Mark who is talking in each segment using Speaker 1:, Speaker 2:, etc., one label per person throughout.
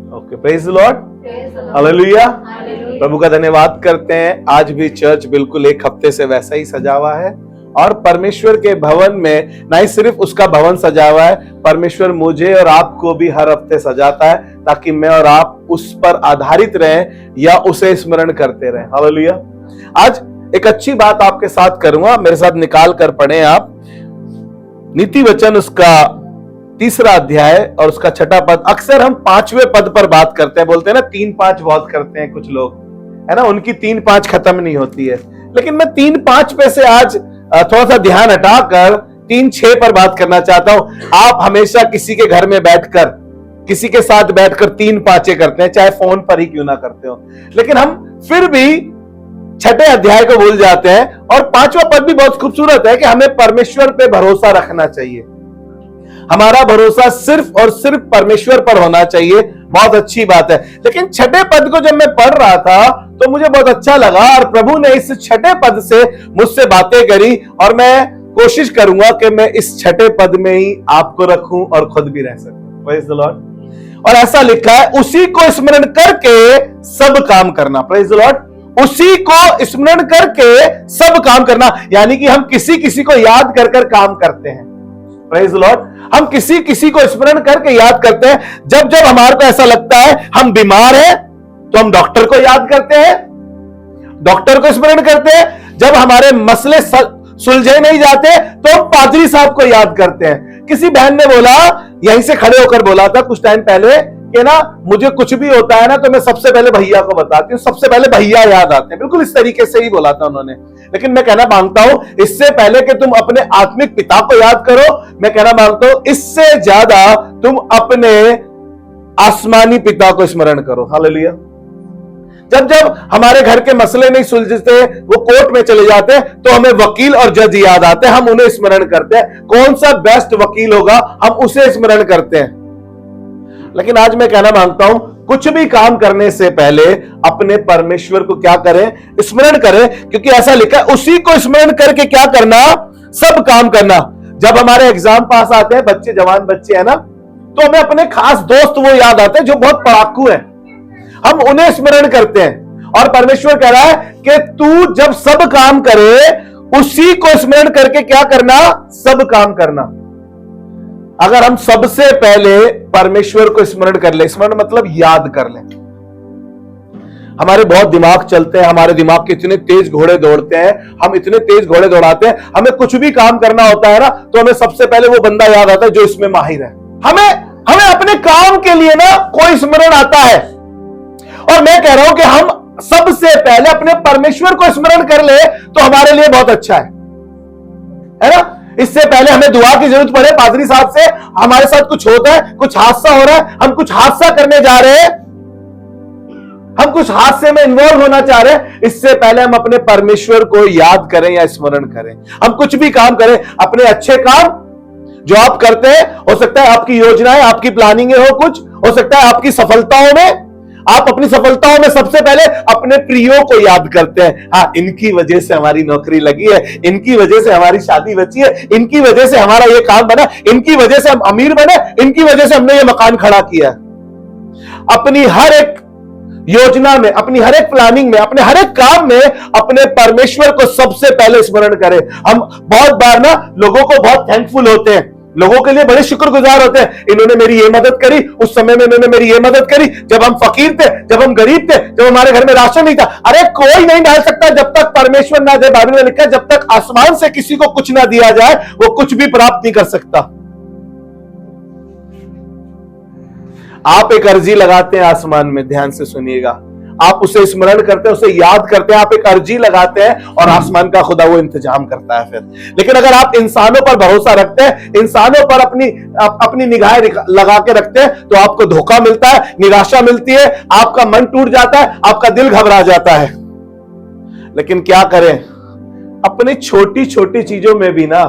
Speaker 1: Okay, praise the Lord, hallelujah. प्रभु का धन्यवाद करते हैं। आज भी चर्च बिल्कुल एक हफ्ते से वैसा ही सजा हुआ है और परमेश्वर के भवन में नहीं सिर्फ उसका भवन सजा हुआ है, परमेश्वर मुझे और आपको भी हर हफ्ते सजाता है ताकि मैं और आप उस पर आधारित रहें या उसे स्मरण करते रहें। हालेलुया। आज एक अच्छी बात आपके साथ करूंगा, मेरे साथ निकाल कर पढ़ें आप नीति वचन उसका 3 अध्याय और उसका 6 पद। अक्सर हम 5वें पद पर बात करते हैं, बोलते हैं ना 3-5 बहुत करते हैं कुछ लोग, है ना, उनकी 3-5 खत्म नहीं होती है। लेकिन मैं 3-5 पे से आज थोड़ा सा ध्यान हटाकर 3-6 पर बात करना चाहता हूं। आप हमेशा किसी के घर में बैठकर, किसी के साथ बैठकर 3-5 करते हैं, चाहे फोन पर ही क्यों ना करते हो, लेकिन हम फिर भी 6 अध्याय को भूल जाते हैं। और 5वां पद भी बहुत खूबसूरत है कि हमें परमेश्वर पे भरोसा रखना चाहिए। हमारा भरोसा सिर्फ और सिर्फ परमेश्वर पर होना चाहिए। बहुत अच्छी बात है। लेकिन 6 पद को जब मैं पढ़ रहा था तो मुझे बहुत अच्छा लगा और प्रभु ने इस 6 पद से मुझसे बातें करी और मैं कोशिश करूंगा कि मैं इस 6 पद में ही आपको रखूं और खुद भी रह सकूं। Praise the Lord. और ऐसा लिखा है, उसी को स्मरण करके सब काम करना। Praise the Lord. उसी को स्मरण करके सब काम करना, यानी कि हम किसी किसी को याद कर कर काम करते हैं। Praise the Lord. हम किसी किसी को स्मरण करके याद करते हैं। जब जब हमारे को ऐसा लगता है हम बीमार हैं तो हम डॉक्टर को याद करते हैं, डॉक्टर को स्मरण करते हैं। जब हमारे मसले सुलझे नहीं जाते तो हम पादरी साहब को याद करते हैं। किसी बहन ने बोला, यहीं से खड़े होकर बोला था कुछ टाइम पहले कि ना मुझे कुछ भी होता है ना तो मैं सबसे पहले भैया को बताती हूँ, सबसे पहले भैया याद आते हैं। बिल्कुल इस तरीके से ही बोला था उन्होंने। लेकिन मैं कहना मांगता हूं, इससे पहले कि तुम अपने आत्मिक पिता को याद करो, मैं कहना मांगता हूं इससे ज्यादा तुम अपने आसमानी पिता को स्मरण करो। हालेलुया। जब जब हमारे घर के मसले नहीं सुलझते, वो कोर्ट में चले जाते हैं, तो हमें वकील और जज याद आते हैं, हम उन्हें स्मरण करते हैं। कौन सा बेस्ट वकील होगा, हम उसे स्मरण करते हैं। लेकिन आज मैं कहना मांगता हूं, कुछ भी काम करने से पहले अपने परमेश्वर को क्या करें, स्मरण करें, क्योंकि ऐसा लिखा है उसी को स्मरण करके क्या करना, सब काम करना। जब हमारे एग्जाम पास आते हैं, बच्चे, जवान बच्चे है ना, तो हमें अपने खास दोस्त वो याद आते हैं जो बहुत पढ़ाकू है, हम उन्हें स्मरण करते हैं। और परमेश्वर कह रहा है कि तू जब सब काम करे, उसी को स्मरण करके क्या करना, सब काम करना। अगर हम सबसे पहले परमेश्वर को स्मरण कर ले, स्मरण मतलब याद कर ले। हमारे बहुत दिमाग चलते हैं, हमारे दिमाग के इतने तेज घोड़े दौड़ते हैं, हम इतने तेज घोड़े दौड़ाते हैं, हमें कुछ भी काम करना होता है ना तो हमें सबसे पहले वो बंदा याद आता है जो इसमें माहिर है। हमें अपने काम के लिए ना कोई स्मरण आता है। और मैं कह रहा हूं कि हम सबसे पहले अपने परमेश्वर को स्मरण कर ले तो हमारे लिए बहुत अच्छा है ना। इससे पहले हमें दुआ की जरूरत पड़े पादरी साहब से, हमारे साथ कुछ होता है, कुछ हादसा हो रहा है, हम कुछ हादसा करने जा रहे हैं, हम कुछ हादसे में इन्वॉल्व होना चाह रहे हैं, इससे पहले हम अपने परमेश्वर को याद करें या स्मरण करें। हम कुछ भी काम करें, अपने अच्छे काम जो आप करते हैं, हो सकता है आपकी योजनाएं, आपकी प्लानिंग हो, कुछ हो सकता है आपकी सफलताओं में, आप अपनी सफलताओं में सबसे पहले अपने प्रियो को याद करते हैं। हाँ, इनकी वजह से हमारी नौकरी लगी है, इनकी वजह से हमारी शादी बची है, इनकी वजह से हमारा ये काम बना, इनकी वजह से हम अमीर बने, इनकी वजह से हमने ये मकान खड़ा किया। अपनी हर एक योजना में, अपनी हर एक प्लानिंग में, अपने हर एक काम में अपने परमेश्वर को सबसे पहले स्मरण करें। हम बहुत बार ना लोगों को बहुत थैंकफुल होते हैं, लोगों के लिए बड़े शुक्रगुजार होते हैं, इन्होंने मेरी ये मदद करी, उस समय में इन्होंने मेरी ये मदद करी, जब हम फकीर थे, जब हम गरीब थे, जब हमारे घर में राशन नहीं था। अरे कोई नहीं डाल सकता जब तक परमेश्वर ना दे। बाइबल में लिखा है जब तक आसमान से किसी को कुछ ना दिया जाए वो कुछ भी प्राप्त नहीं कर सकता। आप एक अर्जी लगाते हैं आसमान में, ध्यान से सुनिएगा, आप उसे स्मरण करते हैं, उसे याद करते हैं, आप एक अर्जी लगाते हैं और आसमान का खुदा वो इंतजाम करता है फिर। लेकिन अगर आप इंसानों पर भरोसा रखते हैं, इंसानों पर अपनी निगाहें लगा के रखते हैं, तो आपको धोखा मिलता है, निराशा मिलती है, आपका मन टूट जाता है, आपका दिल घबरा जाता है। लेकिन क्या करें, अपनी छोटी छोटी चीजों में भी ना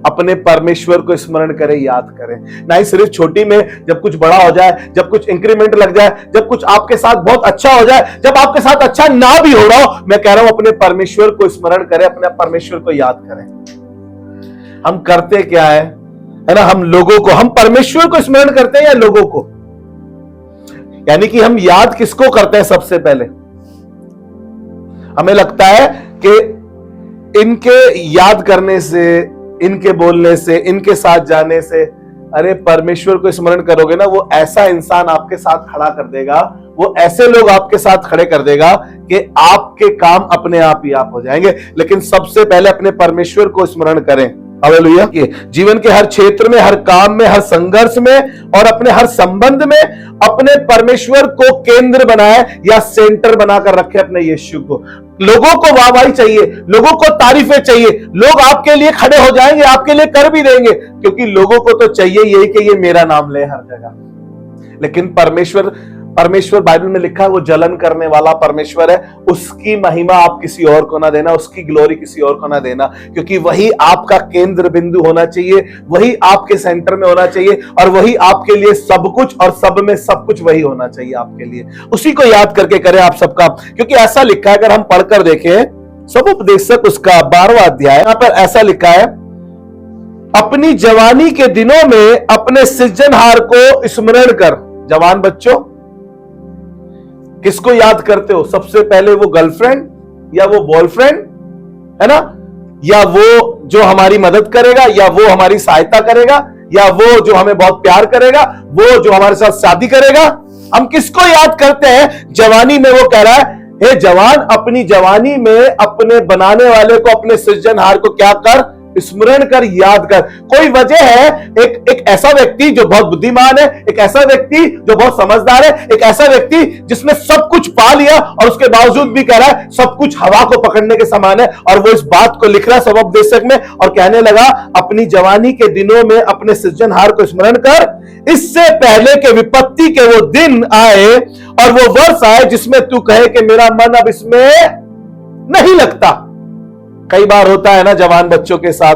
Speaker 1: अपने परमेश्वर को स्मरण करें, याद करें। ना ही सिर्फ छोटी में, जब कुछ बड़ा हो जाए, जब कुछ इंक्रीमेंट लग जाए, जब कुछ आपके साथ बहुत अच्छा हो जाए, जब आपके साथ अच्छा ना भी हो रहा हो, मैं कह रहा हूं अपने परमेश्वर को स्मरण करें, अपने परमेश्वर को याद करें। हम करते क्या है ना, हम लोगों को, हम परमेश्वर को स्मरण करते हैं या लोगों को? यानी कि हम याद किसको करते हैं? सबसे पहले हमें लगता है कि इनके याद करने से, इनके बोलने से, इनके साथ जाने से, अरे परमेश्वर को स्मरण करोगे ना, वो ऐसा इंसान आपके साथ खड़ा कर देगा, वो ऐसे लोग आपके साथ खड़े कर देगा कि आपके काम अपने आप ही आप हो जाएंगे। लेकिन सबसे पहले अपने परमेश्वर को स्मरण करें। हालेलुया। जीवन के हर क्षेत्र में, हर काम में, हर संघर्ष में और अपने हर संबंध में अपने परमेश्वर को केंद्र बनाए या सेंटर बनाकर रखे अपने यीशु को। लोगों को वाहवाही चाहिए, लोगों को तारीफें चाहिए, लोग आपके लिए खड़े हो जाएंगे, आपके लिए कर भी देंगे, क्योंकि लोगों को तो चाहिए यही कि ये मेरा नाम ले हर जगह। लेकिन परमेश्वर बाइबल में लिखा है वो जलन करने वाला परमेश्वर है। उसकी महिमा आप किसी और को ना देना, उसकी ग्लोरी किसी और को ना देना, क्योंकि वही आपका केंद्र बिंदु होना चाहिए, वही आपके सेंटर में होना चाहिए और वही आपके लिए सब कुछ और सब में सब कुछ वही होना चाहिए आपके लिए। उसी को याद करके करें आप सबका, क्योंकि ऐसा लिखा है, अगर हम पढ़कर देखें समुपदेशक उसका 12वां अध्याय, यहां पर ऐसा लिखा है, अपनी जवानी के दिनों में अपने सृजनहार को स्मरण कर। जवान बच्चों, किसको याद करते हो? सबसे पहले वो गर्लफ्रेंड या वो बॉयफ्रेंड, है ना, या वो जो हमारी मदद करेगा, या वो हमारी सहायता करेगा, या वो जो हमें बहुत प्यार करेगा, वो जो हमारे साथ शादी करेगा। हम किसको याद करते हैं? जवानी में वो कह रहा है, हे जवान, अपनी जवानी में अपने बनाने वाले को, अपने सृजनहार को क्या कर? स्मरण कर, याद कर। कोई वजह है, एक ऐसा व्यक्ति जो बहुत बुद्धिमान है, एक ऐसा व्यक्ति जो बहुत समझदार है, एक ऐसा व्यक्ति जिसने सब कुछ पा लिया और उसके बावजूद भी कह रहा है सब कुछ हवा को पकड़ने के समान है, और वो इस बात को लिख रहा है समुपदेशक में और कहने लगा, अपनी जवानी के दिनों में अपने सृजनहार को स्मरण कर, इससे पहले के विपत्ति के वो दिन आए और वो वर्ष आए जिसमें तू कहे कि मेरा मन अब इसमें नहीं लगता। कई बार होता है ना जवान बच्चों के साथ,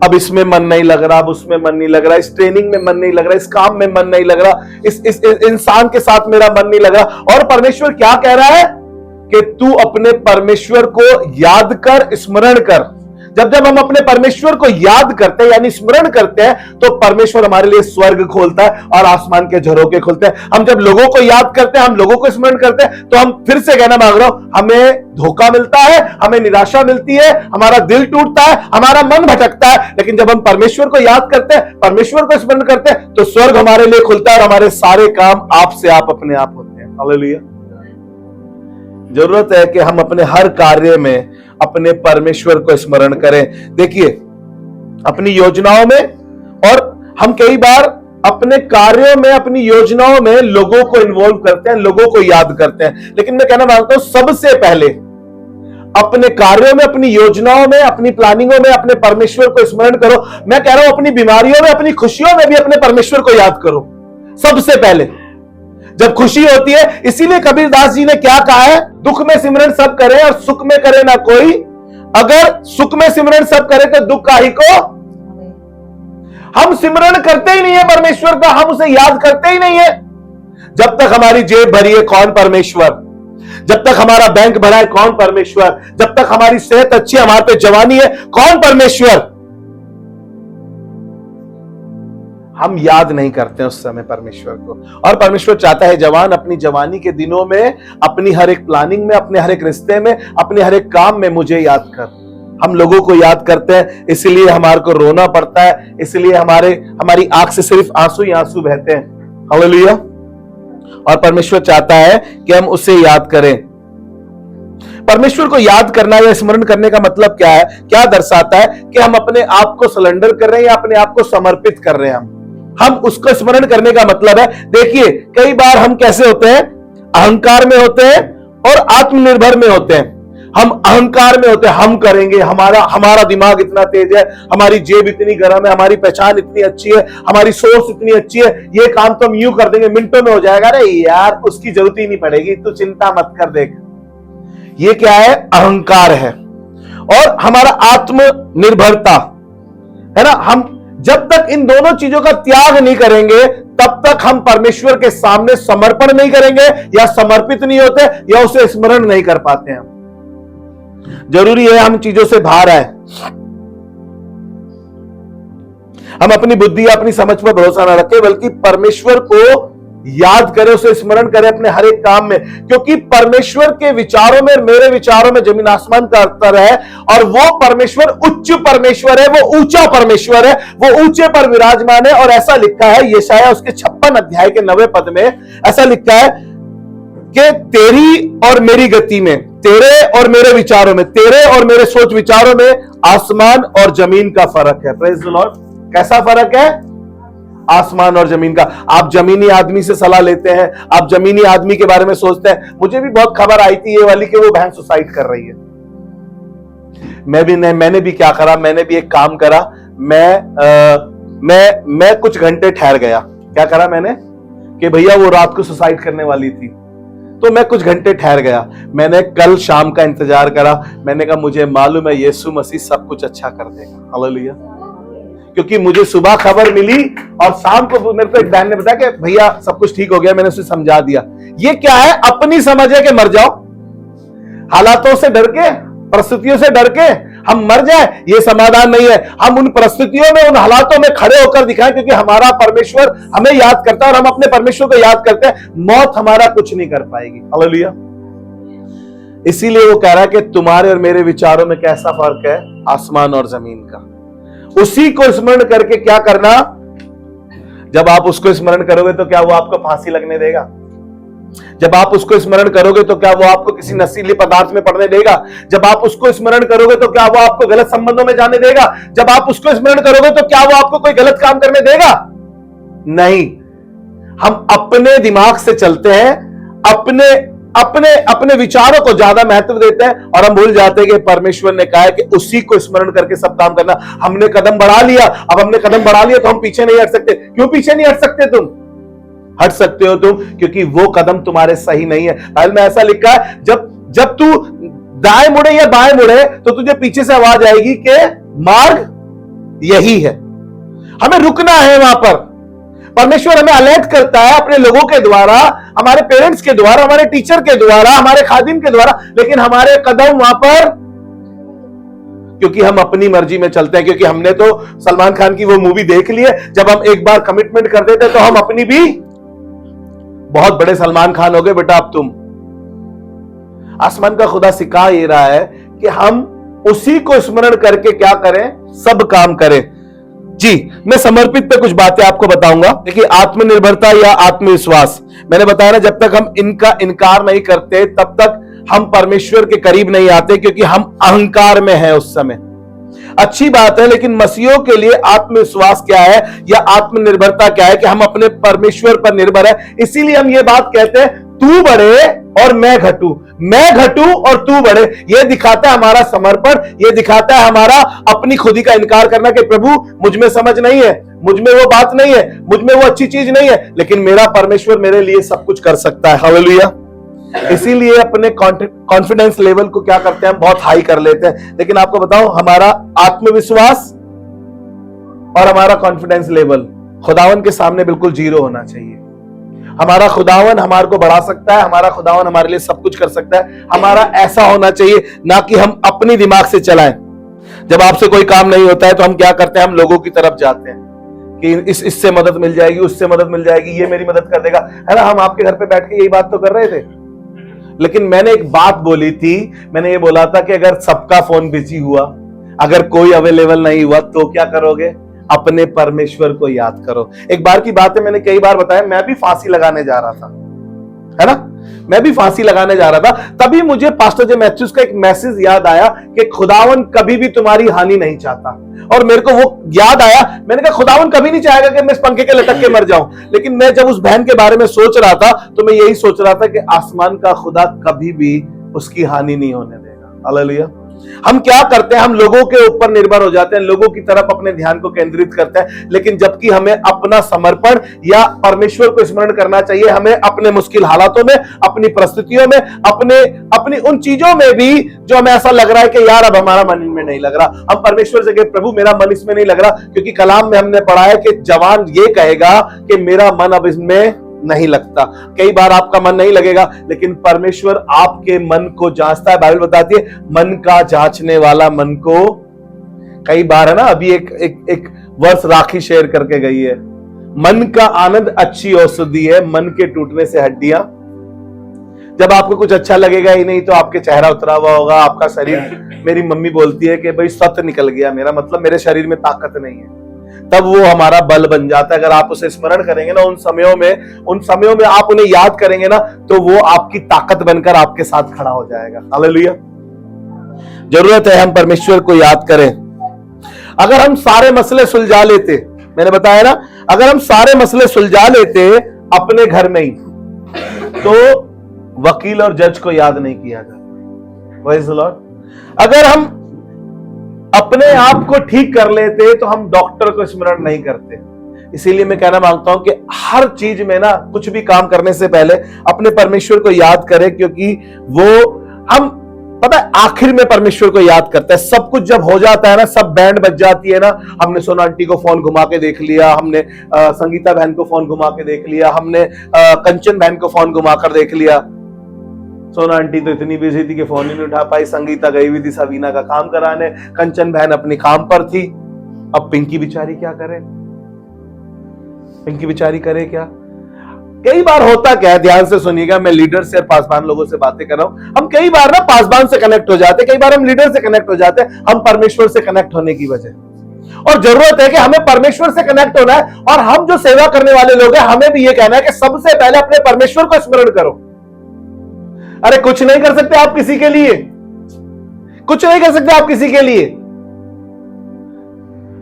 Speaker 1: अब इसमें मन नहीं लग रहा, अब उसमें मन नहीं लग रहा, इस ट्रेनिंग में मन नहीं लग रहा, इस काम में मन नहीं लग रहा, इस इंसान के साथ मेरा मन नहीं लग रहा। और परमेश्वर क्या कह रहा है कि तू अपने परमेश्वर को याद कर, स्मरण कर। जब हम अपने परमेश्वर को याद करते हैं यानी स्मरण करते हैं, तो परमेश्वर हमारे लिए स्वर्ग खोलता है और आसमान के झरोके खोलते हैं। हम जब लोगों को याद करते हैं, हम लोगों को स्मरण करते हैं, तो हम फिर से कहना मांग रहा हूं, हमें धोखा मिलता है, हमें निराशा मिलती है, हमारा दिल टूटता है, हमारा मन भटकता है। लेकिन जब हम परमेश्वर को याद करते हैं, परमेश्वर को स्मरण करते हैं, तो स्वर्ग हमारे लिए खुलता है और हमारे सारे काम आप से आप अपने आप होते हैं। हालेलुया। जरूरत है कि हम अपने हर कार्य में अपने परमेश्वर को स्मरण करें। देखिए, अपनी योजनाओं में, और हम कई बार अपने कार्यों में, अपनी योजनाओं में लोगों को इन्वॉल्व करते हैं, लोगों को याद करते हैं। लेकिन मैं कहना मांगता हूं, सबसे पहले अपने कार्यों में, अपनी योजनाओं में, अपनी प्लानिंगों में अपने परमेश्वर को स्मरण करो। मैं कह रहा हूं, अपनी बीमारियों में, अपनी खुशियों में भी अपने परमेश्वर को याद करो सबसे पहले। जब खुशी होती है, इसीलिए कबीरदास जी ने क्या कहा है, दुख में सिमरन सब करे और सुख में करे ना कोई। अगर सुख में सिमरन सब करे तो दुख काहे को? हम सिमरन करते ही नहीं है परमेश्वर का, हम उसे याद करते ही नहीं है। जब तक हमारी जेब भरी है, कौन? परमेश्वर। जब तक हमारा बैंक भरा है, कौन? परमेश्वर। जब तक हमारी सेहत अच्छी है, हमारे पे जवानी है, कौन? परमेश्वर। हम याद नहीं करते उस समय परमेश्वर को। और परमेश्वर चाहता है जवान अपनी जवानी के दिनों में, अपनी हर एक प्लानिंग में, अपने हर एक रिश्ते में, अपने हर एक काम में मुझे याद कर। हम लोगों को याद करते हैं, इसलिए हमारे को रोना पड़ता है, इसलिए हमारी आंख से सिर्फ आंसू ही आंसू बहते हैं। हालेलुया। और परमेश्वर चाहता है कि हम उसे याद करें। परमेश्वर को याद करना या स्मरण करने का मतलब क्या है? क्या दर्शाता है कि हम अपने आप को सरेंडर कर रहे हैं या अपने आप को समर्पित कर रहे हैं। हम उसको स्मरण करने का मतलब है, देखिए कई बार हम कैसे होते हैं, अहंकार में होते हैं और आत्मनिर्भर में होते हैं। हम अहंकार में होते हैं, हम करेंगे, हमारा दिमाग इतना तेज है, हमारी जेब इतनी गर्म है, हमारी पहचान इतनी अच्छी है, हमारी सोच इतनी अच्छी है, ये काम तो हम यूं कर देंगे, मिनटों में हो जाएगा। अरे यार, उसकी जरूरत ही नहीं पड़ेगी, तू चिंता मत कर, देख। ये क्या है? अहंकार है। और हमारा आत्मनिर्भरता है ना। हम जब तक इन दोनों चीजों का त्याग नहीं करेंगे, तब तक हम परमेश्वर के सामने समर्पण नहीं करेंगे, या समर्पित नहीं होते, या उसे स्मरण नहीं कर पाते हैं। जरूरी है हम चीजों से बाहर आए। हम अपनी बुद्धि या अपनी समझ पर भरोसा ना रखें, बल्कि परमेश्वर को याद करे, उसे स्मरण करे अपने हर एक काम में, क्योंकि परमेश्वर के विचारों में, मेरे विचारों में जमीन आसमान का अंतर है। और वो परमेश्वर उच्च परमेश्वर है, वो ऊंचा परमेश्वर है, वो ऊंचे पर विराजमान है। और ऐसा लिखा है यशायाह उसके 56 अध्याय के 9वें पद में, ऐसा लिखा है कि तेरी और मेरी गति में, तेरे और मेरे विचारों में, तेरे और मेरे सोच विचारों में आसमान और जमीन का फर्क है। Praise the Lord. कैसा फर्क है? आसमान और जमीन का। आप जमीनी आदमी से सलाह लेते हैं, आप जमीनी आदमी के बारे में सोचते हैं। मुझे भी बहुत खबर आई थी ये वाली कि वो बहन सुसाइड कर रही है। मैंने भी क्या करा, मैंने भी एक काम करा। मैं कुछ घंटे ठहर गया। क्या करा मैंने कि भैया वो रात को सुसाइड करने वाली थी, तो मैं कुछ घंटे ठहर गया। मैंने कल शाम का इंतजार करा। मैंने कहा मुझे मालूम है यीशु मसीह सब कुछ अच्छा कर देगा। हालेलुया। क्योंकि मुझे सुबह खबर मिली और शाम को मेरे को एक बहन ने बताया कि भैया सब कुछ ठीक हो गया। मैंने उसे समझा दिया। ये क्या है? अपनी समझ है कि मर जाओ, हालातों से डर के, परिस्थितियों से डर के हम मर जाए, ये समाधान नहीं है। हम उन परिस्थितियों में, उन हालातों में खड़े होकर दिखाएं, क्योंकि हमारा परमेश्वर हमें याद करता है और हम अपने परमेश्वर को याद करते हैं। मौत हमारा कुछ नहीं कर पाएगी। हालेलुया। इसीलिए वो कह रहा है कि तुम्हारे और मेरे विचारों में कैसा फर्क है, आसमान और जमीन का। उसी को स्मरण करके क्या करना, जब आप उसको स्मरण करोगे तो क्या वो आपको फांसी लगने देगा? जब आप उसको स्मरण करोगे तो क्या वो आपको किसी नशीले पदार्थ में पड़ने देगा? जब आप उसको स्मरण करोगे तो क्या वो आपको गलत संबंधों में जाने देगा? जब आप उसको स्मरण करोगे तो क्या वो आपको कोई गलत काम करने देगा? नहीं। हम अपने दिमाग से चलते हैं, अपने विचारों को ज्यादा महत्व देते हैं और हम भूल जाते हैं कि परमेश्वर ने कहा है कि उसी को स्मरण करके सब काम करना। हमने कदम बढ़ा लिया, अब हमने कदम बढ़ा लिया तो हम पीछे नहीं हट सकते। क्यों पीछे नहीं हट सकते? तुम हट सकते हो तुम, क्योंकि वो कदम तुम्हारे सही नहीं है। बाइबल में ऐसा लिखा है, जब तू दाएं मुड़े या बाएं मुड़े तो तुझे पीछे से आवाज आएगी कि मार्ग यही है। हमें रुकना है वहां पर। परमेश्वर हमें अलर्ट करता है अपने लोगों के द्वारा, हमारे पेरेंट्स के द्वारा, हमारे टीचर के द्वारा, हमारे खादिम के द्वारा, लेकिन हमारे कदम वहां पर, क्योंकि हम अपनी मर्जी में चलते हैं। क्योंकि हमने तो सलमान खान की वो मूवी देख ली है, जब हम एक बार कमिटमेंट कर देते तो हम अपनी भी बहुत बड़े सलमान खान हो गए बेटा अब तुम। आसमान का खुदा सिखा ये रहा है कि हम उसी को स्मरण करके क्या करें, सब काम करें। जी, मैं समर्पित पे कुछ बातें आपको बताऊंगा। देखिए, आत्मनिर्भरता या आत्मविश्वास, मैंने बताया ना, जब तक हम इनका इनकार नहीं करते तब तक हम परमेश्वर के करीब नहीं आते, क्योंकि हम अहंकार में हैं उस समय। अच्छी बात है, लेकिन मसीहों के लिए आत्मविश्वास क्या है या आत्मनिर्भरता क्या है कि हम अपने परमेश्वर पर निर्भर है। इसीलिए हम ये बात कहते हैं, तू बढ़े और मैं घटूं, मैं घटूं और तू बढ़े। यह दिखाता है हमारा समर्पण, यह दिखाता है हमारा अपनी खुदी का इनकार करना कि प्रभु मुझ में समझ नहीं है, मुझ में वो बात नहीं है, मुझ में वो अच्छी चीज नहीं है, लेकिन मेरा परमेश्वर मेरे लिए सब कुछ कर सकता है। हालेलुया। इसीलिए अपने कॉन्फिडेंस लेवल को क्या करते हैं, हम बहुत हाई कर लेते हैं। लेकिन आपको बताऊं, हमारा आत्मविश्वास और हमारा कॉन्फिडेंस लेवल खुदावन के सामने बिल्कुल जीरो होना चाहिए। हमारा खुदावन हमारे को बढ़ा सकता है, हमारा खुदावन हमारे लिए सब कुछ कर सकता है। हमारा ऐसा होना चाहिए, ना कि हम अपनी दिमाग से चलाएं। जब आपसे कोई काम नहीं होता है तो हम क्या करते हैं, हम लोगों की तरफ जाते हैं कि इससे मदद मिल जाएगी, उससे मदद मिल जाएगी, ये मेरी मदद कर देगा, है ना। हम आपके घर पे बैठ के यही बात तो कर रहे थे। लेकिन मैंने एक बात बोली थी, मैंने ये बोला था कि अगर सबका फोन बिजी हुआ, अगर कोई अवेलेबल नहीं हुआ तो क्या करोगे, अपने परमेश्वर को याद करो। एक बार की बात है, मैंने कई बार बताया, मैं भी फांसी लगाने जा रहा था, है ना, मैं भी फांसी लगाने जा रहा था। तभी मुझे पास्टर जे मैथ्यूज का एक मैसेज याद आया कि खुदावन कभी भी तुम्हारी हानि नहीं चाहता। और मेरे को वो याद आया, मैंने कहा खुदावन कभी नहीं चाहेगा कि मैं इस पंखे के लटक के मर जाऊं। लेकिन मैं जब उस बहन के बारे में सोच रहा था तो मैं यही सोच रहा था कि आसमान का खुदा कभी भी उसकी हानि नहीं होने देगा। हालेलुया। हम क्या करते हैं, हम लोगों के ऊपर निर्भर हो जाते हैं, लोगों की तरफ अपने ध्यान को केंद्रित करते हैं। लेकिन जबकि हमें अपना समर्पण या परमेश्वर को स्मरण करना चाहिए। हमें अपने मुश्किल हालातों में, अपनी परिस्थितियों में, अपनी उन चीजों में भी जो हमें ऐसा लग रहा है कि यार अब हमारा मन इनमें नहीं लग रहा, हम परमेश्वर से कहें प्रभु मेरा मन इसमें नहीं लग रहा। क्योंकि कलाम में हमने पढ़ा है कि जवान ये कहेगा कि मेरा मन अब इसमें नहीं लगता। कई बार आपका मन नहीं लगेगा, लेकिन परमेश्वर आपके मन को जांचता है। बाइबल बताती है, मन का जांचने वाला मन को, कई बार है ना, अभी एक वर्ष राखी शेयर करके गई है, मन का आनंद अच्छी औषधि है, मन के टूटने से हड्डियां। जब आपको कुछ अच्छा लगेगा ही नहीं तो आपके चेहरा उतरा हुआ होगा, आपका शरीर, मेरी मम्मी बोलती है कि भाई सत निकल गया मेरा, मतलब मेरे शरीर में ताकत नहीं है, तब वो हमारा बल बन जाता है। अगर आप उसे स्मरण करेंगे ना, उन समयों में आप उन्हें याद करेंगे ना, तो वो आपकी ताकत बनकर आपके साथ खड़ा हो जाएगा। हालेलुया। जरूरत है हम परमेश्वर को याद करें। अगर हम सारे मसले सुलझा लेते, मैंने बताया ना, अगर हम सारे मसले सुलझा लेते अपने घर में ही, तो वकील और जज को याद नहीं किया जाता। Praise the Lord. अगर हम अपने आप को ठीक कर लेते तो हम डॉक्टर को स्मरण नहीं करते। इसीलिए मैं कहना मांगता हूं कि हर चीज में ना, कुछ भी काम करने से पहले अपने परमेश्वर को याद करें, क्योंकि वो हम पता है आखिर में परमेश्वर को याद करते हैं। सब कुछ जब हो जाता है ना, सब बैंड बज जाती है ना, हमने सोना आंटी को फोन घुमा के देख लिया, हमने संगीता बहन को फोन घुमा के देख लिया, हमने कंचन बहन को फोन घुमा कर देख लिया। सोना आंटी तो इतनी बिजी थी कि फोन ही नहीं उठा पाई, संगीता गई हुई थी सवीना का काम कराने, कंचन बहन अपने काम पर थी। अब पिंकी बेचारी क्या करे, पिंकी बेचारी करे क्या? कई बार होता क्या है, ध्यान से सुनिएगा, मैं लीडर से और पासवान लोगों से बातें कर रहा हूं। हम कई बार ना पासवान से कनेक्ट हो जाते, कई बार हम लीडर से कनेक्ट हो जाते, हम परमेश्वर से कनेक्ट होने की वजह। और जरूरत है कि हमें परमेश्वर से कनेक्ट होना है, और हम जो सेवा करने वाले लोग हैं, हमें भी ये कहना है कि सबसे पहले अपने परमेश्वर को स्मरण करो। अरे कुछ नहीं कर सकते आप किसी के लिए, कुछ नहीं कर सकते आप किसी के लिए,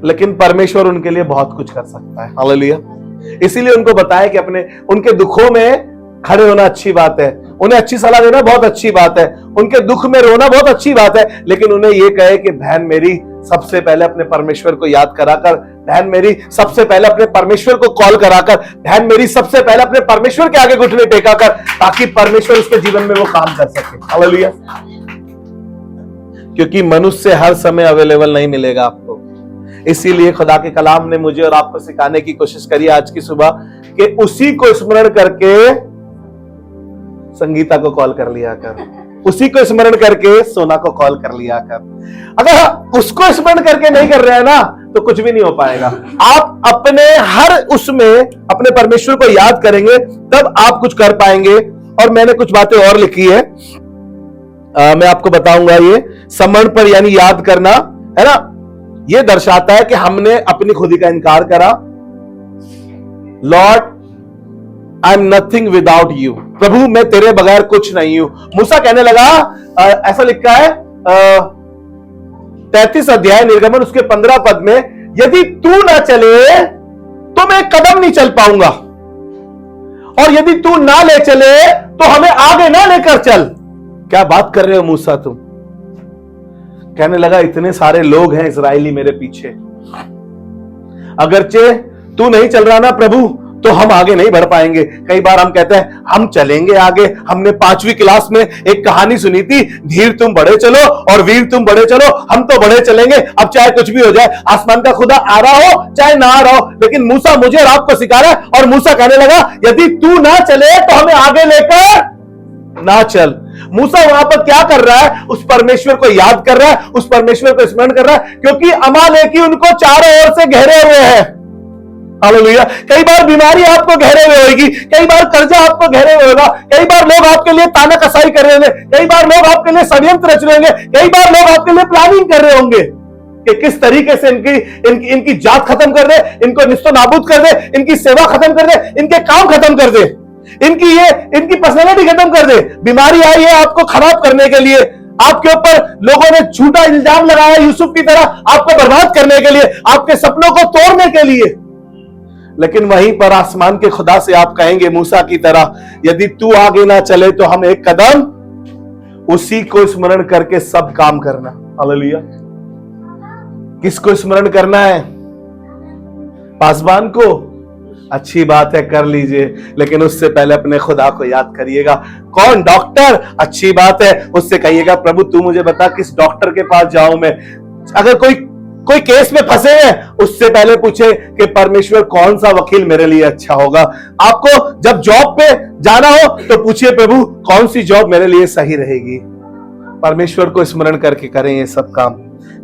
Speaker 1: लेकिन परमेश्वर उनके लिए बहुत कुछ कर सकता है। हालेलुया। इसीलिए उनको बताया कि अपने उनके दुखों में खड़े होना अच्छी बात है, उन्हें अच्छी सलाह देना बहुत अच्छी बात है, उनके दुख में रोना बहुत अच्छी बात है, लेकिन उन्हें यह कहे कि बहन मेरी सबसे पहले अपने परमेश्वर को याद कराकर, बहन मेरी सबसे पहले अपने परमेश्वर को कॉल कराकर, बहन मेरी सबसे पहले अपने परमेश्वर के आगे घुटने टेकाकर, ताकि परमेश्वर उसके जीवन में वो काम कर सके। हालेलुया। क्योंकि मनुष्य हर समय अवेलेबल नहीं मिलेगा आपको। इसीलिए खुदा के कलाम ने मुझे और आपको सिखाने की कोशिश करी आज की सुबह कि उसी को स्मरण करके संगीता को कॉल कर लिया कर, उसी को स्मरण करके सोना को कॉल कर लिया कर। अगर उसको स्मरण करके नहीं कर रहे हैं ना, तो कुछ भी नहीं हो पाएगा। आप अपने हर उसमें अपने परमेश्वर को याद करेंगे, तब आप कुछ कर पाएंगे। और मैंने कुछ बातें और लिखी है, मैं आपको बताऊंगा। ये स्मरण पर यानी याद करना है ना, ये दर्शाता है कि हमने अपनी खुदी का इनकार करा। Lord I am nothing without you, प्रभु मैं तेरे बगैर कुछ नहीं हूं। मूसा कहने लगा, ऐसा लिखा है 33 अध्याय निर्गमन उसके 15 पद में, यदि तू ना चले तो मैं कदम नहीं चल पाऊंगा, और यदि तू ना ले चले तो हमें आगे ना लेकर चल। क्या बात कर रहे हो मूसा तुम? कहने लगा इतने सारे लोग हैं इस्राएली मेरे पीछे, अगरचे तू नहीं चल रहा ना प्रभु, तो हम आगे नहीं बढ़ पाएंगे। कई बार हम कहते हैं हम चलेंगे आगे। हमने 5वीं क्लास में एक कहानी सुनी थी, धीर तुम बढ़े चलो और वीर तुम बढ़े चलो। हम तो बढ़े चलेंगे, अब चाहे कुछ भी हो जाए, आसमान का खुदा आ रहा हो चाहे ना आ रहा हो। लेकिन मूसा मुझे और आपको सिखा रहा है, और मूसा कहने लगा यदि तू ना चले तो हमें आगे लेकर ना चल। मूसा वहां पर क्या कर रहा है? उस परमेश्वर को याद कर रहा है, उस परमेश्वर को स्मरण कर रहा है, क्योंकि अमालेकी उनको चारों ओर से घेरे हुए हैं। हालेलुया। कई बार बीमारी आपको घेरे हुए होगी, कई बार कर्जा आपको घेरे हुए होगा, कई बार लोग आपके लिए ताना कसाई कर रहे होंगे, कई बार लोग आपके लिए षड्यंत्र रच रहे होंगे, कई बार लोग आपके लिए प्लानिंग कर रहे होंगे कि किस तरीके से इनकी जात खत्म कर दे, इनको निस्तो नाबूद कर दे, इनकी सेवा खत्म कर दे, इनके काम खत्म कर दे, इनकी पर्सनैलिटी खत्म कर दे। बीमारी आई है आपको खराब करने के लिए, आपके ऊपर लोगों ने झूठा इल्जाम लगाया यूसुफ की तरह, आपको बर्बाद करने के लिए, आपके सपनों को तोड़ने के लिए। लेकिन वहीं पर आसमान के खुदा से आप कहेंगे मूसा की तरह, यदि तू आगे ना चले तो हम एक कदम, उसी को स्मरण करके सब काम करना। हालेलुया। किसको स्मरण करना है? पासवान को? अच्छी बात है, कर लीजिए, लेकिन उससे पहले अपने खुदा को याद करिएगा। कौन? डॉक्टर? अच्छी बात है, उससे कहिएगा प्रभु तू मुझे बता किस डॉक्टर के पास जाऊं मैं। अगर कोई केस में फंसे हैं, उससे पहले पूछे कि परमेश्वर कौन सा वकील मेरे लिए अच्छा होगा। आपको जब जॉब पे जाना हो तो पूछिए प्रभु कौन सी जॉब मेरे लिए सही रहेगी। परमेश्वर को स्मरण करके करें ये सब काम।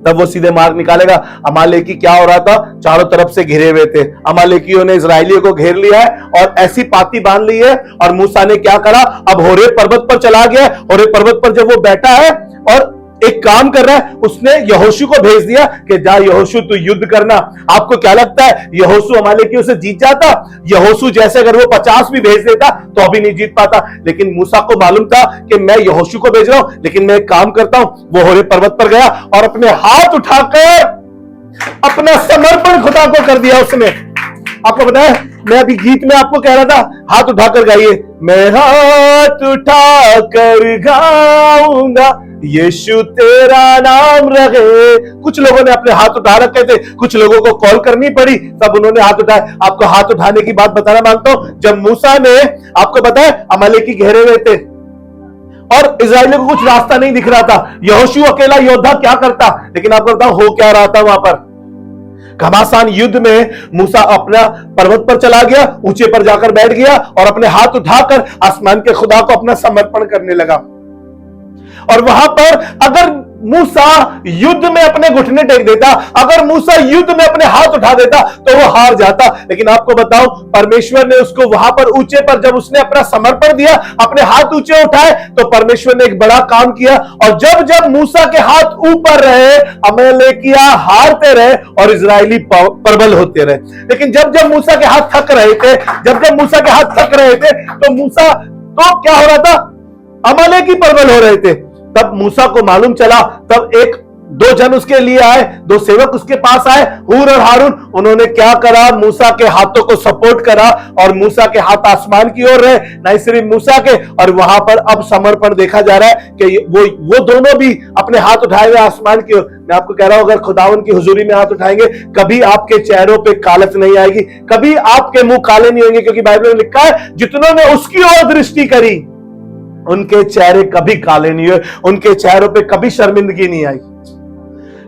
Speaker 1: तब वो सीधे मार्ग निकालेगा। अमालेकी क्या हो रहा था? चारों तरफ से घिरे हुए थे। अमालेकियों ने इजरायलियों को घेर लिया है और ऐसी पाती बांध ली है। और मूसा ने क्या करा? अब होरेब पर्वत पर चला गया। होरेब पर्वत पर जब वो बैठा है और एक काम कर रहा है, उसने यहोशू को भेज दिया कि जा यहोशू तू युद्ध करना। आपको क्या लगता है यहोशू अमालेकियों से जीत जाता? यहोशू जैसे अगर वो 50 भी भेज देता तो अभी नहीं जीत पाता। लेकिन मूसा को मालूम था कि मैं यहोशू को भेज रहा हूं, लेकिन मैं एक काम करता हूं। वो होरेब पर्वत पर गया और अपने हाथ उठाकर अपना समर्पण खुदा को कर दिया उसने। आपको पता है, मैं अभी गीत में आपको कह रहा था हाथ उठाकर गाइए। मैं हाथ उठाकर गाऊंगा यीशु तेरा नाम रहे। कुछ लोगों ने अपने हाथ उठा रखे थे, कुछ लोगों को कॉल करनी पड़ी, तब उन्होंने हाथ उठाए। आपको हाथ उठाने की बात बताना मांगता हूं। जब मूसा ने, आपको पता है, अमालेकी घेरे हुए थे और इजराइलियों को कुछ रास्ता नहीं दिख रहा था, यहोशू अकेला योद्धा क्या करता? लेकिन आपको बताऊं हो क्या रहा था वहां पर? घमासान युद्ध में मूसा अपना पर्वत पर चला गया, ऊंचे पर जाकर बैठ गया और अपने हाथ उठाकर आसमान के खुदा को अपना समर्पण करने लगा। और वहां पर अगर मूसा युद्ध में अपने घुटने टेक देता, अगर मूसा युद्ध में अपने हाथ उठा देता तो वो हार जाता। लेकिन आपको बताऊं, परमेश्वर ने उसको वहां पर ऊंचे पर, जब उसने अपना समर्पण दिया, अपने हाथ ऊंचे उठाए, तो परमेश्वर ने एक बड़ा काम किया। और जब जब मूसा के हाथ ऊपर रहे, अमालेकिया हारते रहे और इजरायली प्रबल होते रहे। लेकिन जब जब मूसा के हाथ थक रहे थे, जब जब मूसा के हाथ थक रहे थे, तो मूसा तो क्या हो रहा था? अमालेकी प्रबल हो रहे थे। तब मूसा को मालूम चला, तब दो जन उसके लिए आए, दो सेवक उसके पास आए, हूर और हारून। उन्होंने क्या करा? मूसा के हाथों को सपोर्ट करा और मूसा के हाथ आसमान की ओर रहे, नहीं सिर्फ मूसा के। और वहां पर अब समर्पण देखा जा रहा है कि वो दोनों भी अपने हाथ उठाए हुए आसमान की ओर। मैं आपको कह रहा हूं, अगर खुदावन की हुजूरी में हाथ उठाएंगे, कभी आपके चेहरों पे कालच नहीं आएगी, कभी आपके मुंह काले नहीं होंगे, क्योंकि बाइबल में लिखा है जितनों ने उसकी ओर दृष्टि करी उनके चेहरे कभी काले नहीं हुए, उनके चेहरों पे कभी शर्मिंदगी नहीं आई।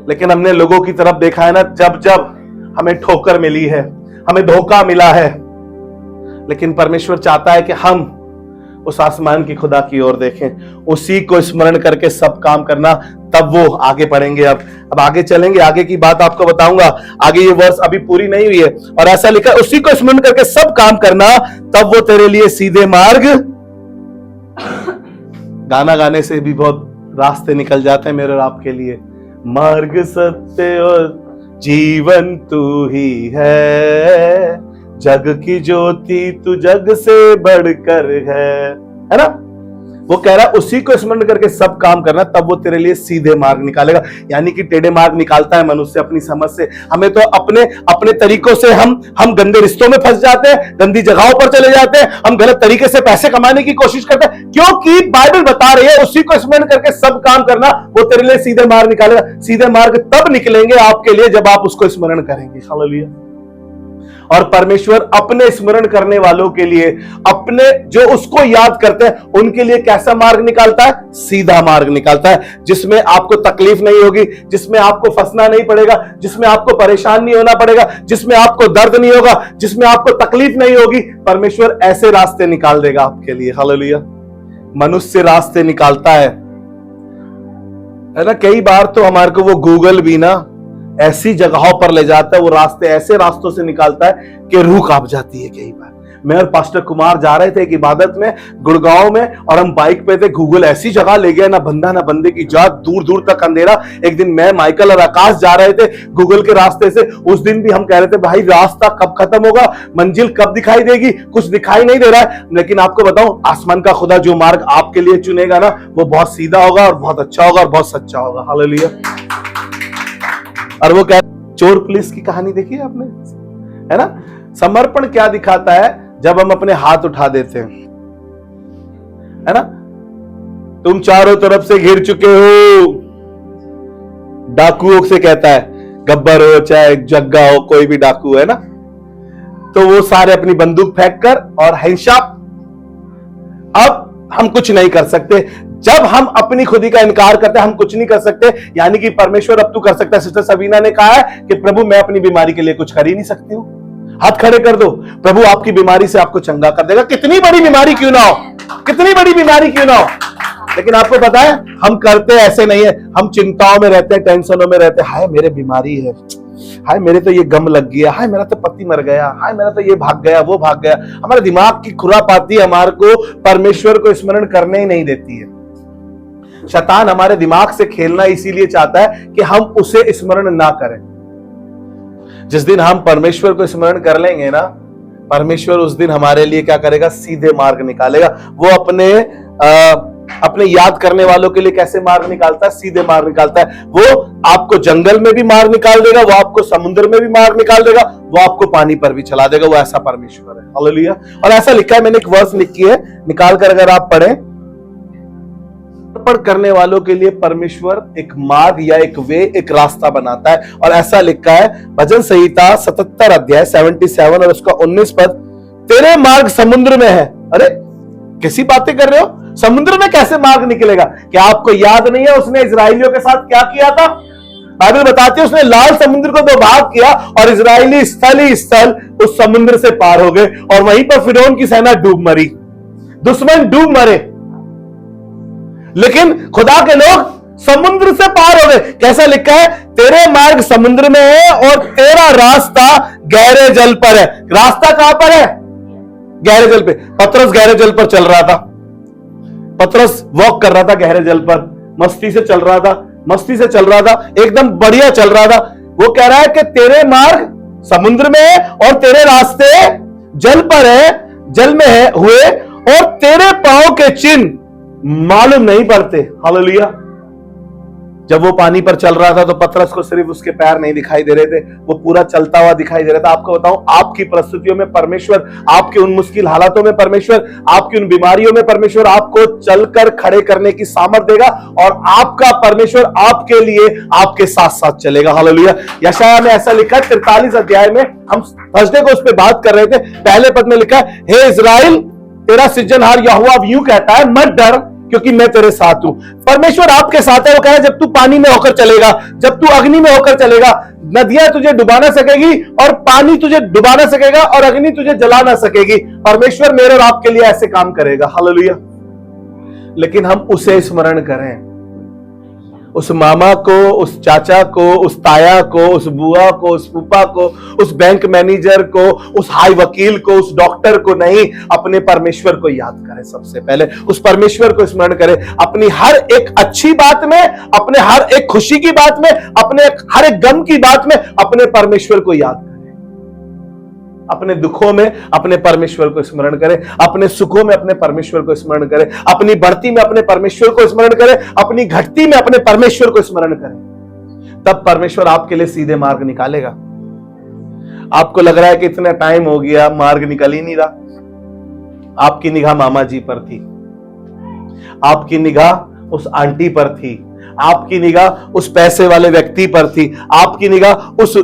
Speaker 1: लेकिन हमने लोगों की तरफ देखा है ना, जब जब हमें ठोकर मिली है, हमें धोखा मिला है, लेकिन परमेश्वर चाहता है कि हम उस आसमान की खुदा की ओर देखें, उसी को स्मरण करके सब काम करना, तब वो आगे बढ़ेंगे। अब आगे चलेंगे, आगे की बात आपको बताऊंगा। आगे ये वर्ष अभी पूरी नहीं हुई है और ऐसा लिखा है, उसी को स्मरण करके सब काम करना, तब वो तेरे लिए सीधे मार्ग। गाना गाने से भी बहुत रास्ते निकल जाते हैं मेरे और आपके लिए। मार्ग सत्य और जीवन तू ही है, जग की ज्योति तू जग से बढ़कर है ना? वो कह रहा है उसी को स्मरण करके सब काम करना, तब वो तेरे लिए सीधे मार्ग निकालेगा। यानी कि टेढ़े मार्ग निकालता है मनुष्य अपनी समझ से। हमें तो अपने तरीकों से हम गंदे रिश्तों में फंस जाते हैं, गंदी जगहों पर चले जाते हैं, हम गलत तरीके से पैसे कमाने की कोशिश करते हैं, क्योंकि बाइबल बता रही है उसी को स्मरण करके सब काम करना, वो तेरे लिए सीधे मार्ग निकालेगा। सीधे मार्ग तब निकलेंगे आपके लिए जब आप उसको स्मरण करेंगे। हालेलुया। और परमेश्वर अपने स्मरण करने वालों के लिए, अपने जो उसको याद करते हैं उनके लिए कैसा मार्ग निकालता है? सीधा मार्ग निकालता है, जिसमें आपको तकलीफ नहीं होगी, जिसमें आपको फंसना नहीं पड़ेगा, जिसमें आपको परेशान नहीं होना पड़ेगा, जिसमें आपको दर्द नहीं होगा, जिसमें आपको तकलीफ नहीं होगी। परमेश्वर ऐसे रास्ते निकाल देगा आपके लिए। हालेलुया। मनुष्य रास्ते निकालता है ना। कई बार तो हमारे को वो गूगल भी ना ऐसी जगहों पर ले जाता है, वो रास्ते ऐसे रास्तों से निकालता है कि रूह कांप जाती है। कई बार मैं और पास्टर कुमार जा रहे थे एक इबादत में गुड़गांव में, और हम बाइक पे थे। गूगल ऐसी जगह ले गया, ना बंदा ना बंदे की जात, दूर दूर तक अंधेरा। एक दिन मैं, माइकल और आकाश जा रहे थे गूगल के रास्ते से। उस दिन भी हम कह रहे थे भाई रास्ता कब खत्म होगा, मंजिल कब दिखाई देगी, कुछ दिखाई नहीं दे रहा है। लेकिन आपको बताऊं, आसमान का खुदा जो मार्ग आपके लिए चुनेगा ना, वो बहुत सीधा होगा और बहुत अच्छा होगा और बहुत सच्चा होगा। हालेलुया। और वो क्या, चोर पुलिस की कहानी देखी है आपने, है ना? समर्पण क्या दिखाता है? जब हम अपने हाथ उठा देते हैं, है ना? तुम चारों तरफ से घिर चुके हो, डाकुओं से कहता है, गब्बर हो चाहे जग्गा हो, कोई भी डाकू, है ना? तो वो सारे अपनी बंदूक फेंक कर और हैंडशॉट, अब हम कुछ नहीं कर सकते। जब हम अपनी खुदी का इनकार करते हैं, हम कुछ नहीं कर सकते। यानी कि परमेश्वर अब तू कर सकता है। सिस्टर सबीना ने कहा है कि प्रभु मैं अपनी बीमारी के लिए कुछ कर ही नहीं सकती हूं। हाथ खड़े कर दो, प्रभु आपकी बीमारी से आपको चंगा कर देगा, कितनी बड़ी बीमारी क्यों ना हो, कितनी बड़ी बीमारी क्यों ना हो। लेकिन आपको पता है हम करते ऐसे नहीं है, हम चिंताओं में रहते हैं, टेंशनों में रहते हैं, हाय मेरे बीमारी है, हाय मेरे तो ये गम लग गया, हाय मेरा तो पति मर गया, हाय मेरा तो ये भाग गया, वो भाग गया। हमारे दिमाग की खुरापाती हमारे को परमेश्वर को स्मरण करने ही नहीं देती है। शैतान हमारे दिमाग से खेलना इसीलिए चाहता है कि हम उसे स्मरण ना करें। जिस दिन हम परमेश्वर को स्मरण कर लेंगे ना, परमेश्वर उस दिन हमारे लिए क्या करेगा, सीधे मार्ग निकालेगा। वो अपने याद करने वालों के लिए कैसे मार्ग निकालता है, सीधे मार्ग निकालता है। वो आपको जंगल में भी मार्ग निकाल देगा, वो आपको समुद्र में भी मार्ग निकाल देगा, वो आपको पानी पर भी चला देगा। वो ऐसा परमेश्वर है। हालेलुया। और ऐसा लिखा है, मैंने एक वर्स लिखी है, निकाल कर अगर आप पढ़ें, करने वालों के लिए परमेश्वर एक मार्ग या एक वे, एक रास्ता बनाता है। और ऐसा लिखा है भजन संहिता 77 अध्याय 77 और उसका 19 पद, तेरे मार्ग समुद्र में है। अरे कैसी बातें कर रहे हो, समुद्र में कैसे मार्ग निकलेगा? क्या आपको याद नहीं है उसने इजरायलियों के साथ क्या किया था? बाइबल बताती है उसने लाल समुद्र को 2 भाग किया और इजरायली स्थल ही स्थल उस समुद्र से पार हो गए और वहीं पर फिरौन की सेना डूब मरी, दुश्मन डूब मरे, लेकिन खुदा के लोग समुद्र से पार हो गए। कैसा लिखा है, तेरे मार्ग समुद्र में है और तेरा रास्ता गहरे जल पर है। रास्ता कहां पर है? गहरे जल पे। पतरस गहरे जल पर चल रहा था, पतरस वॉक कर रहा था गहरे जल पर, मस्ती से चल रहा था, मस्ती से चल रहा था, एकदम बढ़िया चल रहा था। वो कह रहा है कि तेरे मार्ग समुद्र में है और तेरे रास्ते जल पर है, जल में है हुए, और तेरे पांव के चिन्ह मालूम नहीं पड़ते। हालेलुया। जब वो पानी पर चल रहा था तो पतरस को सिर्फ उसके पैर नहीं दिखाई दे रहे थे, वो पूरा चलता हुआ दिखाई दे रहा था। आपको बताऊं, आपकी परिस्थितियों में परमेश्वर, आपके उन मुश्किल हालातों में परमेश्वर, आपकी उन बीमारियों में परमेश्वर आपको चलकर खड़े करने की सामर्थ देगा और आपका परमेश्वर आपके लिए आपके साथ साथ चलेगा। हालेलुया। यशायाह में ऐसा लिखा है 43 अध्याय में, हम थर्सडे को उस पर बात कर रहे थे, पहले पद में लिखा है, हे इजराइल तेरा सृजनहार यहोवा यूं कहता है, मत डर क्योंकि मैं तेरे साथ हूं। परमेश्वर आपके साथ है। वो कह रहा है जब तू पानी में होकर चलेगा, जब तू अग्नि में होकर चलेगा, नदियां तुझे डुबा ना सकेगी और पानी तुझे डुबा ना सकेगा और अग्नि तुझे जला ना सकेगी। परमेश्वर मेरे और आपके लिए ऐसे काम करेगा। हालेलुया। लेकिन हम उसे स्मरण करें, उस मामा को, उस चाचा को, उस ताया को, उस बुआ को, उस फूफा को, उस बैंक मैनेजर को, उस हाई वकील को, उस डॉक्टर को नहीं, अपने परमेश्वर को याद करें। सबसे पहले उस परमेश्वर को स्मरण करें। अपनी हर एक अच्छी बात में, अपने हर एक खुशी की बात में, अपने हर एक गम की बात में अपने परमेश्वर को याद करें। अपने दुखों में अपने परमेश्वर को स्मरण करें, अपने सुखों में अपने परमेश्वर को स्मरण करें, अपनी बढ़ती में अपने परमेश्वर को स्मरण करें, अपनी घटती में अपने परमेश्वर को स्मरण करें। तब परमेश्वर आपके लिए सीधे मार्ग निकालेगा। आपको लग रहा है कि इतना टाइम हो गया, मार्ग निकल ही नहीं रहा। आपकी निगाह मामा जी पर थी, आपकी निगाह उस आंटी पर थी, आपकी निगाह उस पैसे वाले व्यक्ति पर थी, आपकी निगाह उस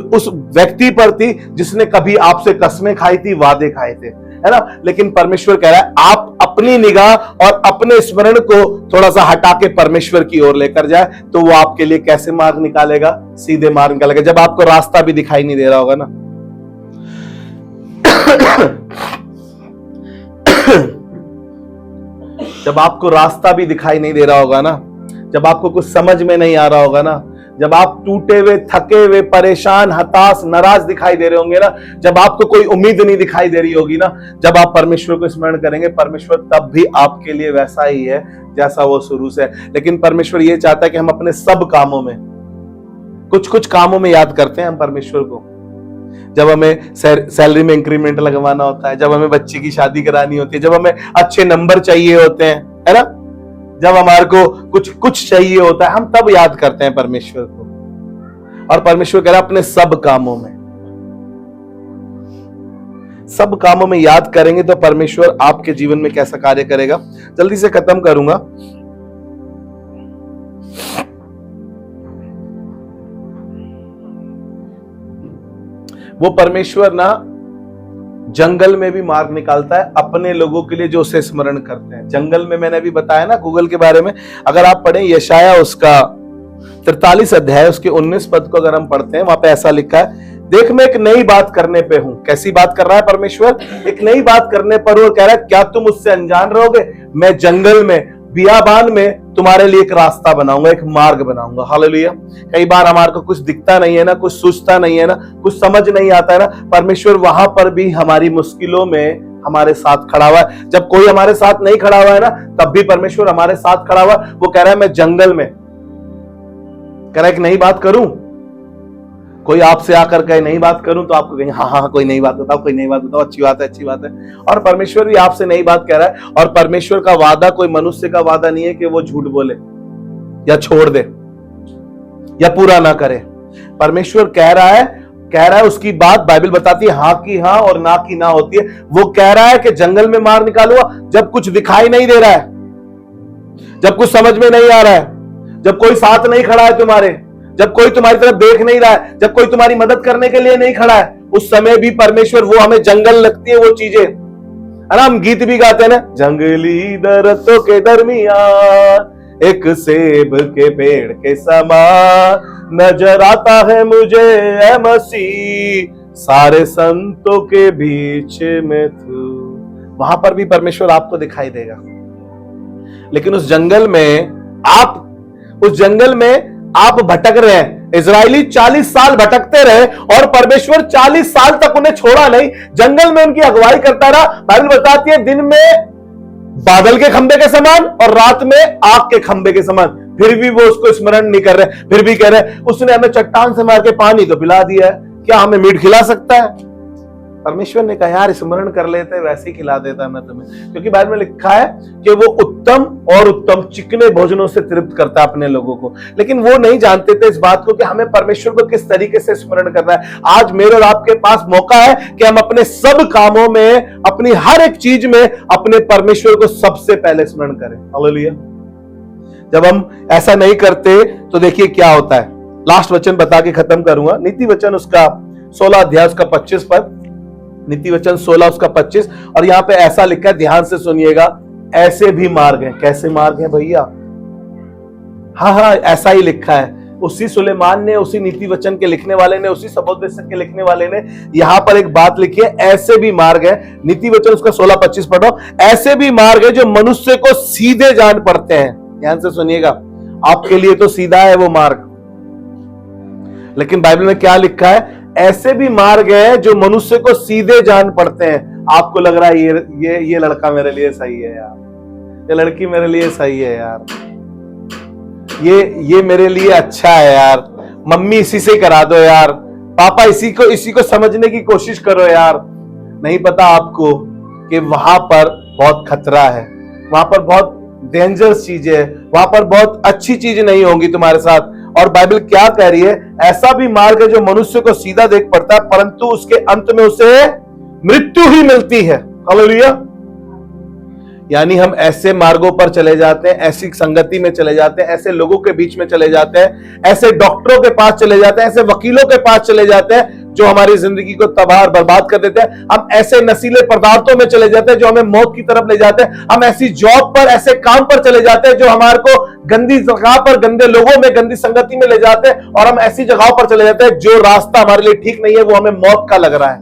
Speaker 1: व्यक्ति पर थी जिसने कभी आपसे कसमें खाई थी, वादे खाए थे, है ना। लेकिन परमेश्वर कह रहा है आप अपनी निगाह और अपने स्मरण को थोड़ा सा हटा के परमेश्वर की ओर लेकर जाए तो वो आपके लिए कैसे मार्ग निकालेगा? सीधे मार्ग निकालेगा। जब आपको रास्ता भी दिखाई नहीं दे रहा होगा ना, जब आपको रास्ता भी दिखाई नहीं दे रहा होगा ना, जब आपको कुछ समझ में नहीं आ रहा होगा ना, जब आप टूटे हुए, थके हुए, परेशान, हताश, नाराज दिखाई दे रहे होंगे ना, जब आपको कोई उम्मीद नहीं दिखाई दे रही होगी ना, जब आप परमेश्वर को स्मरण करेंगे, परमेश्वर तब भी आपके लिए वैसा ही है जैसा वो शुरू से है। लेकिन परमेश्वर ये चाहता है कि हम अपने सब कामों में, कुछ कुछ कामों में याद करते हैं हम परमेश्वर को। जब हमें सैलरी में इंक्रीमेंट लगवाना होता है, जब हमें बच्चे की शादी करानी होती है, जब हमें अच्छे नंबर चाहिए होते हैं, है ना, जब हमारे को कुछ चाहिए होता है, हम तब याद करते हैं परमेश्वर को। और परमेश्वर कह रहा है अपने सब कामों में, सब कामों में याद करेंगे तो परमेश्वर आपके जीवन में कैसा कार्य करेगा। जल्दी से खत्म करूंगा। वो परमेश्वर ना जंगल में भी मार्ग निकालता है अपने लोगों के लिए जो उसे स्मरण करते हैं। जंगल में मैंने अभी बताया ना गूगल के बारे में, अगर आप पढ़ें यशायाह उसका 43 अध्याय उसके 19 पद को अगर हम पढ़ते हैं, वहां पे ऐसा लिखा है, देख मैं एक नई बात करने पे हूं। कैसी बात कर रहा है परमेश्वर? एक नई बात करने पर वो कह रहा है क्या तुम उससे अनजान रहोगे? मैं जंगल में बियाबान में तुम्हारे लिए एक रास्ता बनाऊंगा, एक मार्ग बनाऊंगा। हालेलुया। कई बार हमारे को कुछ दिखता नहीं है ना, कुछ सूझता नहीं है ना, कुछ समझ नहीं आता है ना, परमेश्वर वहां पर भी हमारी मुश्किलों में हमारे साथ खड़ा हुआ है। जब कोई हमारे साथ नहीं खड़ा हुआ है ना, तब भी परमेश्वर हमारे साथ खड़ा हुआ। वो कह रहा है मैं जंगल में, कह रहा है कि नई बात करूं। कोई आपसे आकर कहे नई बात करूं तो आपको कहेंगे हाँ हाँ कोई नई बात बताओ, कोई नई बात बताओ, अच्छी बात है, अच्छी बात है। और परमेश्वर भी आपसे नई बात कह रहा है। और परमेश्वर का वादा कोई मनुष्य का वादा नहीं है कि वो झूठ बोले या छोड़ दे या पूरा ना करे। परमेश्वर कह रहा है उसकी बात बाइबल बताती है हाँ की हाँ और ना की ना होती है। वो कह रहा है कि जंगल में मार निकालूंगा जब कुछ दिखाई नहीं दे रहा है, जब कुछ समझ में नहीं आ रहा है, जब कोई साथ नहीं खड़ा है तुम्हारे, जब कोई तुम्हारी तरफ देख नहीं रहा है, जब कोई तुम्हारी मदद करने के लिए नहीं खड़ा है, उस समय भी परमेश्वर, वो हमें जंगल लगती है वो चीजें, है ना। हम गीत भी गाते हैं ना, जंगली दरख्तों के दरमियान एक सेब के पेड़ के समान नजर आता है मुझे ऐ मसीह, सारे संतों के बीच में तू। वहां पर भी परमेश्वर आपको दिखाई देगा। लेकिन उस जंगल में आप भटक रहे हैं। इजरायली 40 साल भटकते रहे और परमेश्वर 40 साल तक उन्हें छोड़ा नहीं, जंगल में उनकी अगुवाई करता रहा। बाइबल बताती है दिन में बादल के खंबे के समान और रात में आग के खंबे के समान, फिर भी वो उसको स्मरण नहीं कर रहे, फिर भी कह रहे उसने हमें चट्टान से मार के पानी तो पिला दिया है, क्या हमें मीट खिला सकता है? परमेश्वर ने कहा यार स्मरण कर लेते वैसे ही खिला देता मैं तुम्हें, क्योंकि बाइबल में लिखा है कि वो उत्तम और उत्तम चिकने भोजनों से तृप्त करता है अपने लोगों को। लेकिन वो नहीं जानते थे इस बात को कि हमें परमेश्वर को किस तरीके से स्मरण करना है। आज मेरे और आपके पास मौका है कि हम अपने सब कामों में, अपनी हर एक चीज में अपने परमेश्वर को सबसे पहले स्मरण करें। हालेलुया। जब हम ऐसा नहीं करते तो देखिए क्या होता है। लास्ट वचन बता के खत्म करूंगा। नीति वचन उसका 16 अध्याय उसका 25 पद, नीति वचन 16 उसका 25, और यहां पे ऐसा लिखा है, ध्यान से सुनिएगा, ऐसे भी मार्ग हैं। कैसे मार्ग हैं भैया? हाँ ऐसा ही लिखा है। उसी सुलेमान ने, उसी नीति वचन के लिखने वाले ने, उसी सबोपदेशक के लिखने वाले ने यहां पर एक बात लिखी है, ऐसे भी मार्ग है। नीति वचन उसका 16-25 पढ़ो। ऐसे भी मार्ग है जो मनुष्य को सीधे जान पड़ते हैं। ध्यान से सुनिएगा, आपके लिए तो सीधा है वो मार्ग, लेकिन बाइबल में क्या लिखा है? ऐसे भी मार्ग है जो मनुष्य को सीधे जान पड़ते हैं। आपको लग रहा है ये लड़का मेरे लिए सही है यार, ये लड़की मेरे लिए सही है यार, ये मेरे लिए अच्छा है यार, मम्मी इसी से करा दो यार, पापा इसी को समझने की कोशिश करो यार। नहीं पता आपको कि वहां पर बहुत खतरा है, वहां पर बहुत डेंजरस चीजें है, वहां पर बहुत अच्छी चीज नहीं होंगी तुम्हारे साथ। और बाइबल क्या कह रही है? ऐसा भी मार्ग है जो मनुष्य को सीधा देख पड़ता है, परंतु उसके अंत में उसे मृत्यु ही मिलती है। हालेलुया। यानी हम ऐसे मार्गों पर चले जाते हैं, ऐसी संगति में चले जाते हैं, ऐसे लोगों के बीच में चले जाते हैं, ऐसे डॉक्टरों के पास चले जाते हैं, ऐसे वकीलों के पास चले जाते हैं जो हमारी जिंदगी को तबाह और बर्बाद कर देते हैं। हम ऐसे नशीले पदार्थों में चले जाते हैं जो हमें मौत की तरफ ले जाते हैं। हम ऐसी जॉब पर, ऐसे काम पर चले जाते हैं जो हमारे को गंदी जगह पर, गंदे लोगों में, गंदी संगति में ले जाते हैं। और हम ऐसी जगहों पर चले जाते हैं जो रास्ता हमारे लिए ठीक नहीं है, वो हमें मौत का लग रहा है,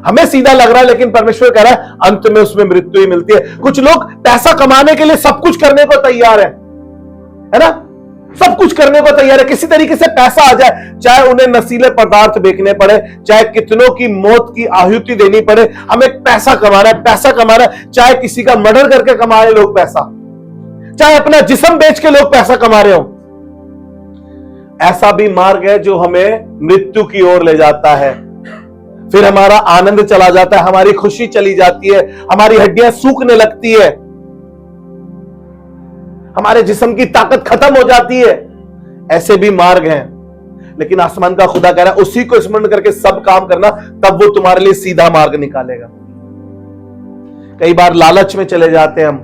Speaker 1: हमें सीधा लग रहा है, लेकिन परमेश्वर कह रहा है अंत में उसमें मृत्यु ही मिलती है। कुछ लोग पैसा कमाने के लिए सब कुछ करने को तैयार है ना, सब कुछ करने को तैयार है, किसी तरीके से पैसा आ जाए, चाहे उन्हें नशीले पदार्थ बेचने पड़े, चाहे कितनों की मौत की आहुति देनी पड़े, हमें पैसा कमाना है, पैसा कमाना है। चाहे किसी का मर्डर करके कमा रहे लोग पैसा, चाहे अपना जिस्म बेच के लोग पैसा कमा रहे हो। ऐसा भी मार्ग है जो हमें मृत्यु की ओर ले जाता है। फिर हमारा आनंद चला जाता है, हमारी खुशी चली जाती है, हमारी हड्डियां सूखने लगती है, हमारे जिस्म की ताकत खत्म हो जाती है। ऐसे भी मार्ग हैं, लेकिन आसमान का खुदा कह रहा है उसी को स्मरण करके सब काम करना, तब वो तुम्हारे लिए सीधा मार्ग निकालेगा। कई बार लालच में चले जाते हैं हम,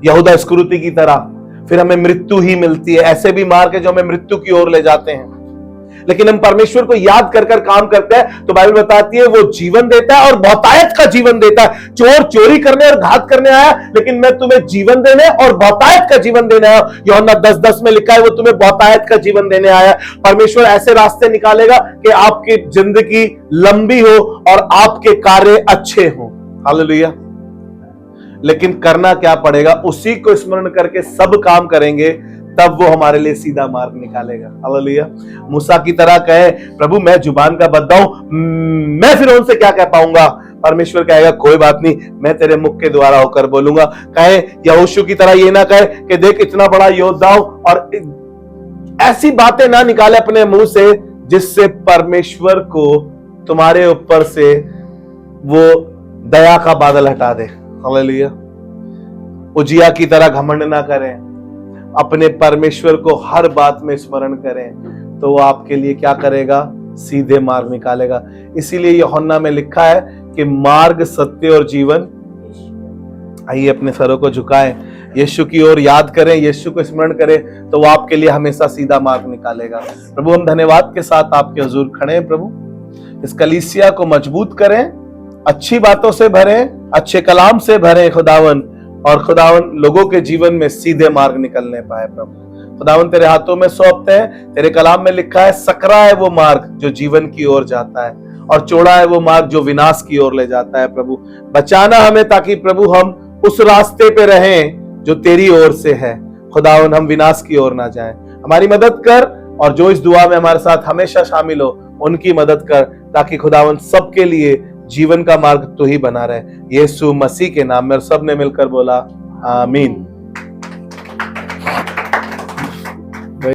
Speaker 1: यहूदा इस्करियोती की तरह, फिर हमें मृत्यु ही मिलती है। ऐसे भी मार्ग है जो हमें मृत्यु की ओर ले जाते हैं। लेकिन हम परमेश्वर को याद कर कर काम करते हैं तो बाइबल बताती है वो जीवन देता है और बहुतायत का जीवन देता है। चोर चोरी करने और घात करने आया, लेकिन मैं तुम्हें जीवन देने और बहुतायत का जीवन देने आया। यूहन्ना 10:10 में लिखा है वो तुम्हें बहुतायत का जीवन देने आया। परमेश्वर ऐसे रास्ते निकालेगा कि आपकी जिंदगी लंबी हो और आपके कार्य अच्छे हो। हालेलुया। लेकिन करना क्या पड़ेगा, उसी को स्मरण करके सब काम करेंगे, तब वो हमारे लिए सीधा मार्ग निकालेगा। हालेलुया। मूसा की तरह कहे प्रभु मैं जुबान का बद्दा हूं, मैं फिर उनसे क्या कह पाऊंगा, परमेश्वर कहेगा कोई बात नहीं, मैं तेरे मुख के द्वारा होकर बोलूंगा। कहे यहोशू की तरह ये ना कहे कि देख इतना बड़ा योद्धा हूं, और ऐसी बातें ना निकाले अपने मुंह से जिससे परमेश्वर को तुम्हारे ऊपर से वो दया का बादल हटा दे। हालेलुया। उजिया की तरह घमंड ना करें, अपने परमेश्वर को हर बात में स्मरण करें, तो वो आपके लिए क्या करेगा, सीधे मार्ग निकालेगा। इसीलिए यूहन्ना में लिखा है कि मार्ग, सत्य और जीवन। आइए अपने सरों को झुकाएं, यीशु की ओर याद करें, यीशु को स्मरण करें, तो वो आपके लिए हमेशा सीधा मार्ग निकालेगा। प्रभु हम धन्यवाद के साथ आपके हुजूर खड़े हैं। प्रभु इस कलीसिया को मजबूत करें, अच्छी बातों से भरें, अच्छे कलाम से भरें खुदावन, और खुदावन लोगों के जीवन में सीधे मार्ग निकलने पाए। प्रभु खुदावन तेरे हाथों में सौंपते हैं। तेरे कलाम में लिखा है सकरा है वो मार्ग जो जीवन की ओर जाता है, और चौड़ा है वो मार्ग जो विनाश की ओर ले जाता है। प्रभु बचाना हमें, ताकि प्रभु हम उस रास्ते पे रहें जो तेरी ओर से है। खुदावन हम विनाश की ओर ना जाएं, हमारी मदद कर, और जो इस दुआ में हमारे साथ हमेशा शामिल हो उनकी मदद कर, ताकि खुदावन सबके लिए जीवन का मार्ग तू ही बना रहे। यीशु मसीह के नाम में, और सबने मिलकर बोला आमीन।